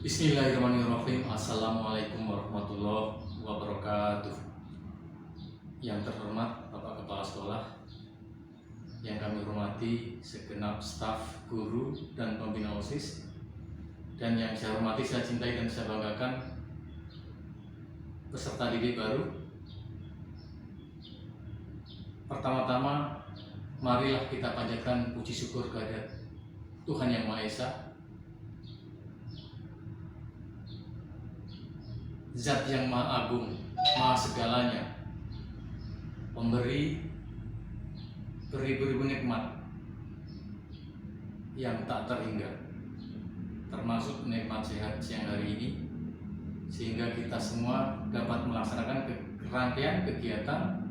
Bismillahirrahmanirrahim. Assalamualaikum warahmatullahi wabarakatuh. Yang terhormat Bapak Kepala Sekolah, yang kami hormati segenap staf, guru, dan pembina OSIS, dan yang saya hormati, saya cintai, dan saya banggakan peserta didik baru. Pertama-tama, marilah kita panjatkan puji syukur kehadirat Tuhan Yang Maha Esa, Zat yang Maha Agung, Maha Segalanya, pemberi beribu-ribu nikmat yang tak terhingga, termasuk nikmat sehat siang hari ini, sehingga kita semua dapat melaksanakan rangkaian kegiatan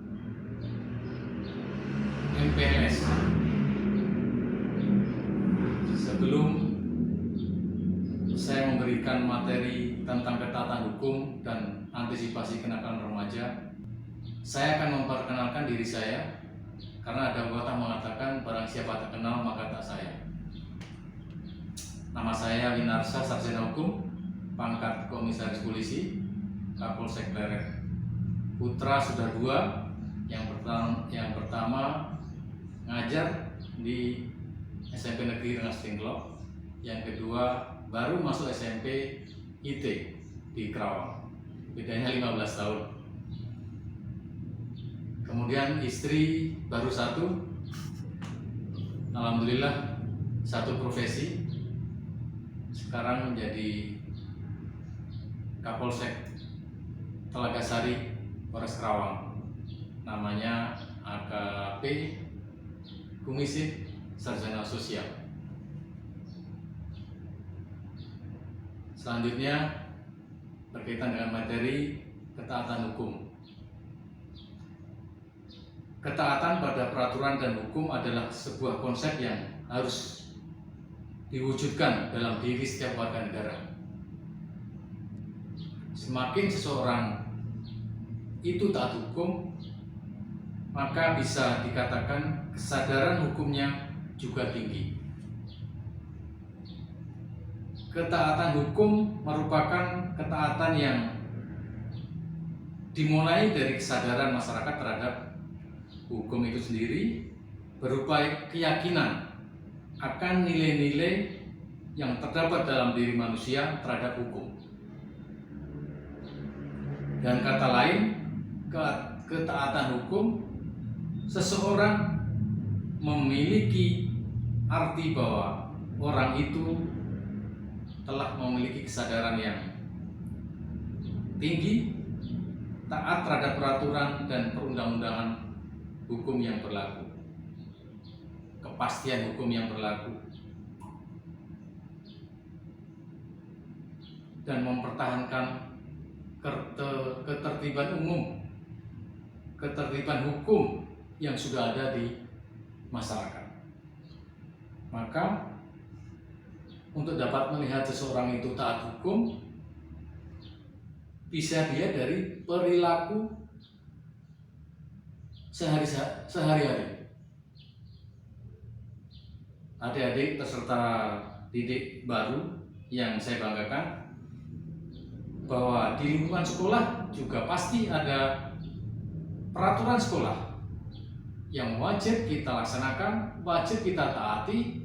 MPLS. Sebelum saya memberikan materi tentang ketaatan hukum dan antisipasi kenakalan remaja, saya akan memperkenalkan diri saya, karena ada pepatah mengatakan barang siapa tak kenal maka tak sayang. Nama saya Winarsa, Sarjana Hukum, pangkat Komisaris Polisi, Kapolsek Pleret. Putra sudah dua, yang pertama ngajar di SMP Negeri Rengas Dengklok, yang kedua baru masuk SMP IT di Kerawang, bedanya 15 tahun. Kemudian istri baru satu, alhamdulillah satu profesi, sekarang menjadi Kapolsek Telaga Sari, Polres Kerawang, namanya AKP Kumisip Sarjana Sosial. Selanjutnya berkaitan dengan materi ketaatan hukum. Ketaatan pada peraturan dan hukum adalah sebuah konsep yang harus diwujudkan dalam diri setiap warga negara. Semakin seseorang itu taat hukum, maka bisa dikatakan kesadaran hukumnya juga tinggi. Ketaatan hukum merupakan ketaatan yang dimulai dari kesadaran masyarakat terhadap hukum itu sendiri, berupa keyakinan akan nilai-nilai yang terdapat dalam diri manusia terhadap hukum. Dan kata lain, ketaatan hukum, seseorang memiliki arti bahwa orang itu telah memiliki kesadaran yang tinggi, taat terhadap peraturan dan perundang-undangan hukum yang berlaku, kepastian hukum yang berlaku, dan mempertahankan ketertiban umum, ketertiban hukum yang sudah ada di masyarakat. Maka untuk dapat melihat seseorang itu taat hukum, bisa dia dari perilaku sehari-hari. Adik-adik peserta didik baru yang saya banggakan, bahwa di lingkungan sekolah juga pasti ada peraturan sekolah yang wajib kita laksanakan, wajib kita taati,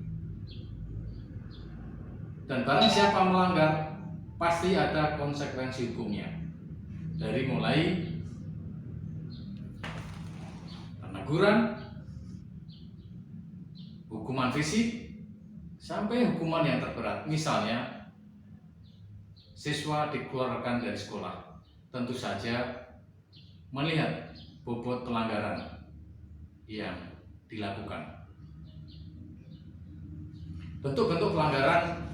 dan barang siapa melanggar pasti ada konsekuensi hukumnya, dari mulai peneguran, hukuman fisik, sampai hukuman yang terberat. Misalnya siswa dikeluarkan dari sekolah, tentu saja melihat bobot pelanggaran yang dilakukan. Bentuk-bentuk pelanggaran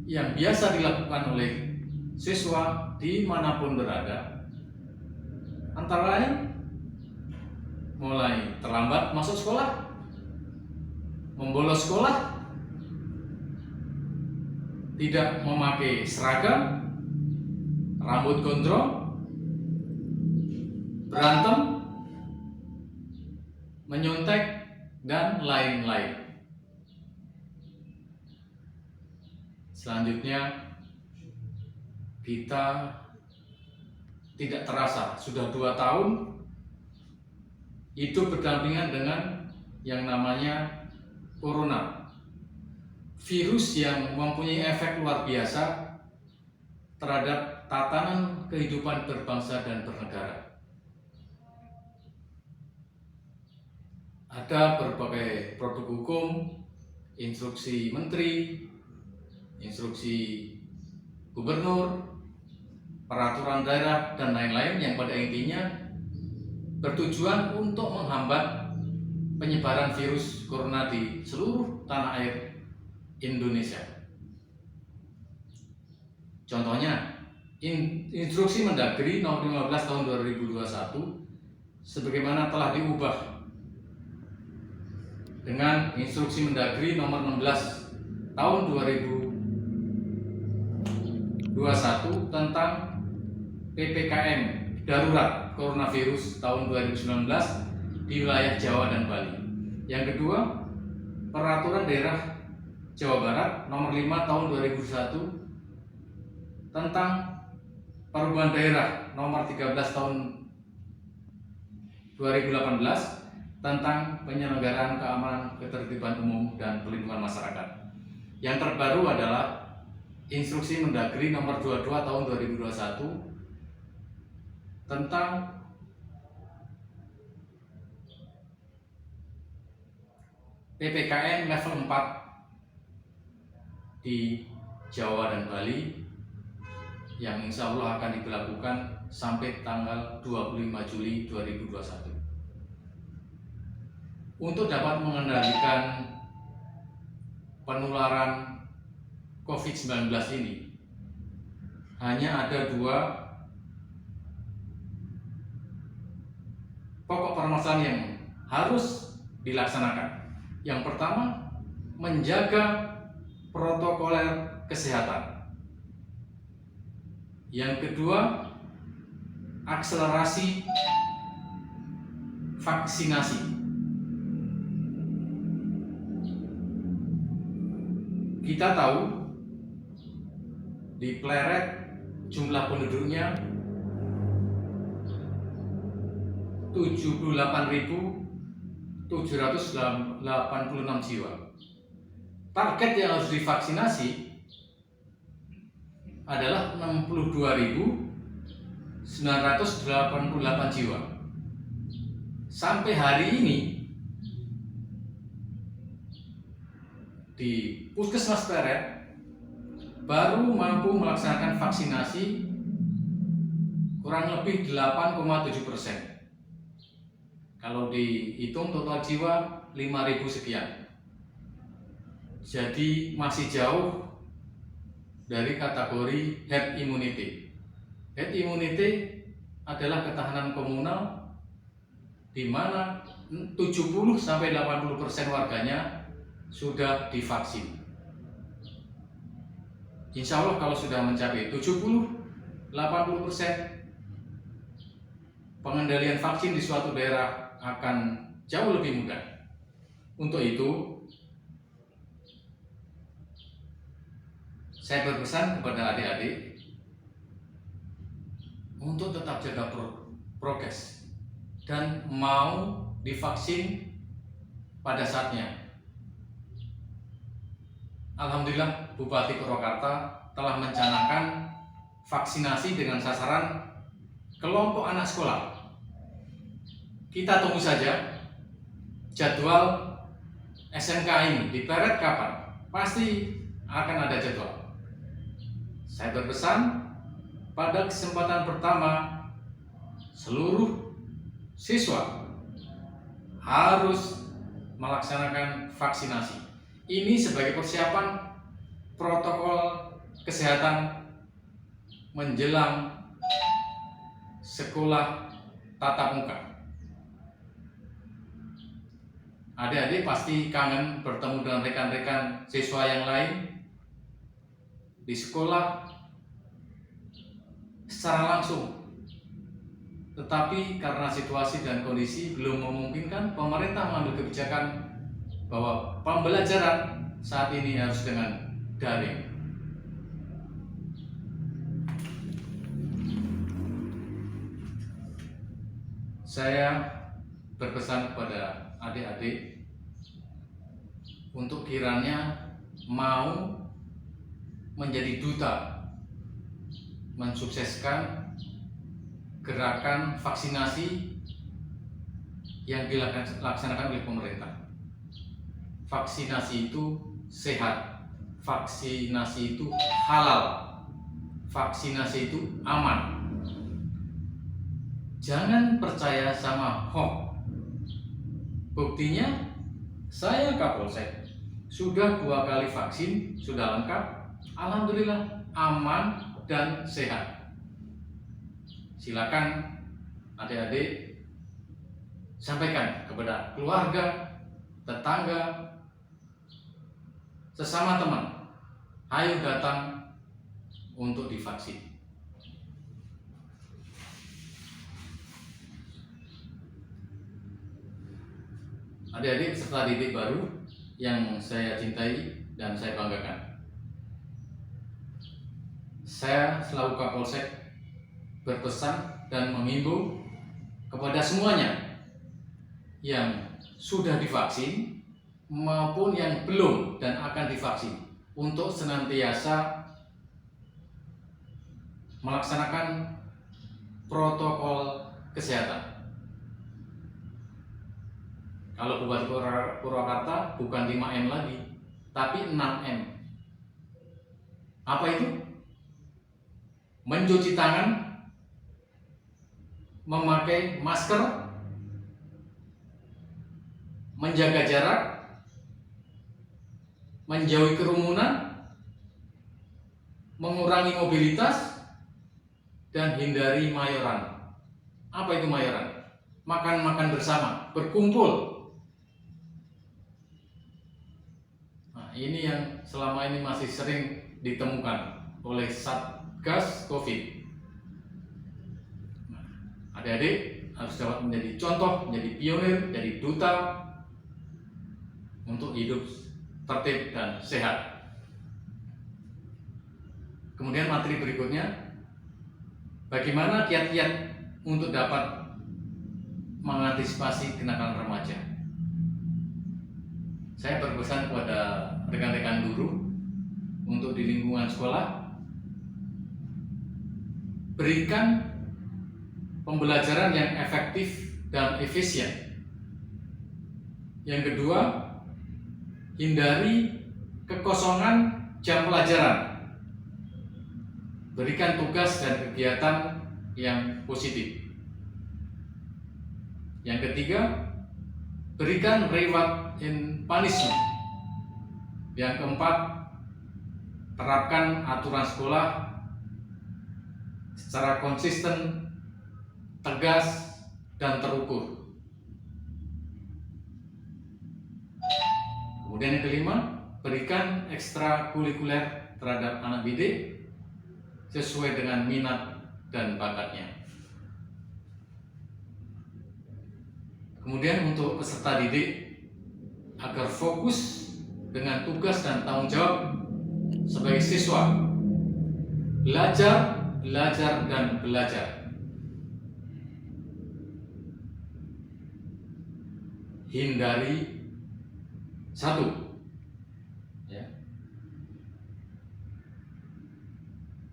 yang biasa dilakukan oleh siswa dimanapun berada, antara lain mulai terlambat masuk sekolah, membolos sekolah, tidak memakai seragam, rambut gondrong, berantem, menyontek, dan lain-lain. Selanjutnya, kita tidak terasa sudah 2 tahun hidup berdampingan dengan yang namanya corona, virus yang mempunyai efek luar biasa terhadap tatanan kehidupan berbangsa dan bernegara. Ada berbagai produk hukum, instruksi menteri, instruksi gubernur, peraturan daerah, dan lain-lain yang pada intinya bertujuan untuk menghambat penyebaran virus corona di seluruh tanah air Indonesia. Contohnya, Instruksi Mendagri Nomor 15 Tahun 2021 sebagaimana telah diubah dengan Instruksi Mendagri Nomor 16 Tahun 2021 tentang PPKM darurat coronavirus tahun 2019 di wilayah Jawa dan Bali. Yang kedua, Peraturan Daerah Jawa Barat Nomor 5 Tahun 2001 tentang Perubahan Daerah Nomor 13 Tahun 2018 tentang penyelenggaraan keamanan, ketertiban umum, dan pelindungan masyarakat. Yang terbaru adalah Instruksi Mendagri Nomor 22 Tahun 2021 tentang PPKM level 4 di Jawa dan Bali yang insya Allah akan diberlakukan sampai tanggal 25 Juli 2021. Untuk dapat mengendalikan penularan COVID-19 ini, hanya ada 2 pokok permasalahan yang harus dilaksanakan. Yang pertama, menjaga protokoler kesehatan. Yang kedua, akselerasi vaksinasi. Kita tahu di Pleret jumlah penduduknya 78.786 jiwa. Target yang harus divaksinasi adalah 62.988 jiwa. Sampai hari ini di Puskesmas Pleret baru mampu melaksanakan vaksinasi kurang lebih 8,7%. Kalau dihitung total jiwa 5.000 sekian. Jadi masih jauh dari kategori herd immunity. Herd immunity adalah ketahanan komunal di mana 70-80% warganya sudah divaksin. Insya Allah kalau sudah mencapai 70-80%, pengendalian vaksin di suatu daerah akan jauh lebih mudah. Untuk itu, saya berpesan kepada adik-adik untuk tetap jaga prokes dan mau divaksin pada saatnya. Alhamdulillah, Bupati Purwakarta telah mencanangkan vaksinasi dengan sasaran kelompok anak sekolah. Kita tunggu saja jadwal SMK ini di Pleret kapan. Pasti akan ada jadwal. Saya berpesan pada kesempatan pertama seluruh siswa harus melaksanakan vaksinasi. Ini sebagai persiapan protokol kesehatan menjelang sekolah tatap muka. Adik-adik pasti kangen bertemu dengan rekan-rekan siswa yang lain di sekolah secara langsung. Tetapi karena situasi dan kondisi belum memungkinkan, pemerintah mengambil kebijakan bahwa pembelajaran saat ini harus dengan daring. saya berpesan kepada adik-adik untuk kiranya mau menjadi duta mensukseskan gerakan vaksinasi yang dilaksanakan oleh pemerintah. Vaksinasi itu sehat, vaksinasi itu halal, vaksinasi itu aman. Jangan percaya sama hoax. Buktinya saya Kapolsek sudah 2 kali vaksin, sudah lengkap, alhamdulillah aman dan sehat. Silakan adik-adik sampaikan kepada keluarga, tetangga, sesama teman, ayo datang untuk divaksin. Adik-adik peserta didik baru yang saya cintai dan saya banggakan. Saya selaku Kapolsek berpesan dan mengimbau kepada semuanya yang sudah divaksin maupun yang belum dan akan divaksin untuk senantiasa melaksanakan protokol kesehatan. Kalau Bupati Purwakarta bukan 5M lagi, tapi 6M. Apa itu? Mencuci tangan, memakai masker, menjaga jarak, menjauhi kerumunan, mengurangi mobilitas, dan hindari mayoran. Apa itu mayoran? Makan-makan bersama, berkumpul. Ini yang selama ini masih sering ditemukan oleh Satgas COVID. Adik-adik harus dapat menjadi contoh, menjadi pionir, menjadi duta untuk hidup tertib dan sehat. Kemudian materi berikutnya, bagaimana kiat-kiat untuk dapat mengantisipasi kenakalan remaja. Saya berpesan kepada rekan-rekan guru untuk di lingkungan sekolah, berikan pembelajaran yang efektif dan efisien. Yang kedua, hindari kekosongan jam pelajaran. Berikan tugas dan kegiatan yang positif. Yang ketiga, berikan reward and punishment. Yang keempat, terapkan aturan sekolah secara konsisten, tegas, dan terukur. Kemudian yang kelima, berikan ekstrakurikuler terhadap anak didik sesuai dengan minat dan bakatnya. Kemudian untuk peserta didik agar fokus dengan tugas dan tanggung jawab sebagai siswa, belajar, dan belajar. Hindari satu,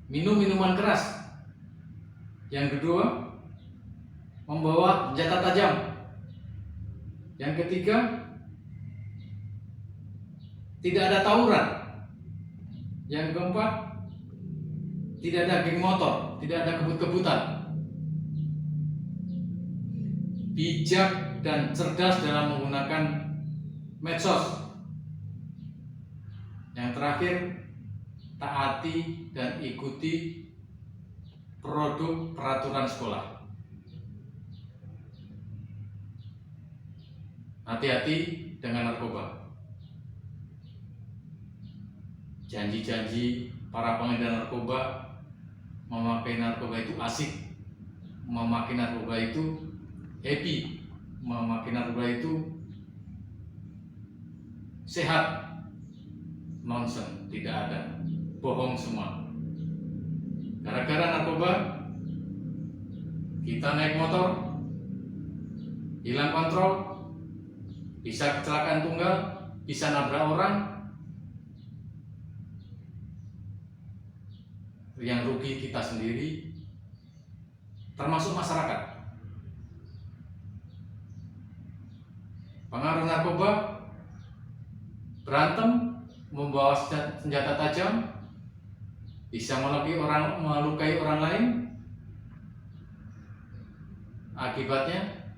minum minuman keras. Yang kedua, membawa senjata tajam. Yang ketiga, tidak ada tawuran. Yang keempat, tidak ada geng motor, tidak ada kebut-kebutan. Bijak dan cerdas dalam menggunakan medsos. Yang terakhir, taati dan ikuti produk peraturan sekolah. Hati-hati dengan narkoba. Janji-janji para pengedar narkoba, memakai narkoba itu asik, memakai narkoba itu happy, memakai narkoba itu sehat. Nonsen, tidak ada, bohong semua. Gara-gara narkoba kita naik motor, hilang kontrol, bisa kecelakaan tunggal, bisa nabrak orang, yang rugi kita sendiri, termasuk masyarakat. Pengaruh narkoba, berantem, membawa senjata tajam, bisa melukai orang lain. Akibatnya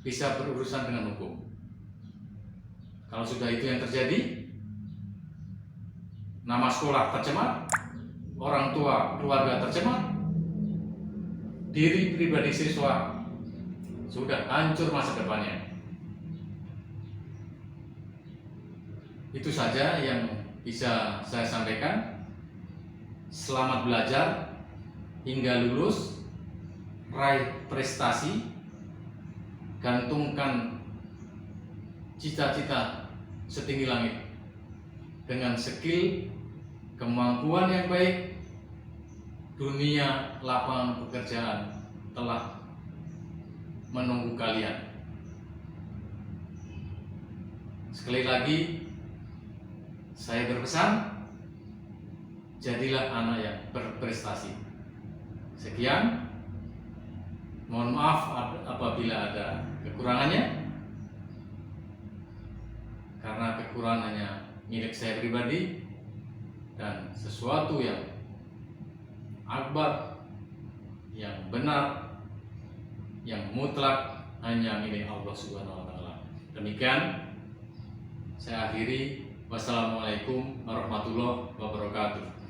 bisa berurusan dengan hukum. Kalau sudah itu yang terjadi, nama sekolah tercemar, orang tua keluarga tercemar, diri pribadi siswa sudah hancur masa depannya. Itu saja yang bisa saya sampaikan. Selamat belajar hingga lulus, raih prestasi, gantungkan cita-cita setinggi langit dengan skill, kemampuan yang baik. Dunia lapangan pekerjaan telah menunggu kalian. Sekali lagi saya berpesan, jadilah anak yang berprestasi. Sekian, mohon maaf apabila ada kekurangannya, karena kekurangannya milik saya pribadi, dan sesuatu yang akbar, yang benar, yang mutlak hanya milik Allah Subhanahu wa Ta'ala. Demikian saya akhiri. Wassalamualaikum warahmatullahi wabarakatuh.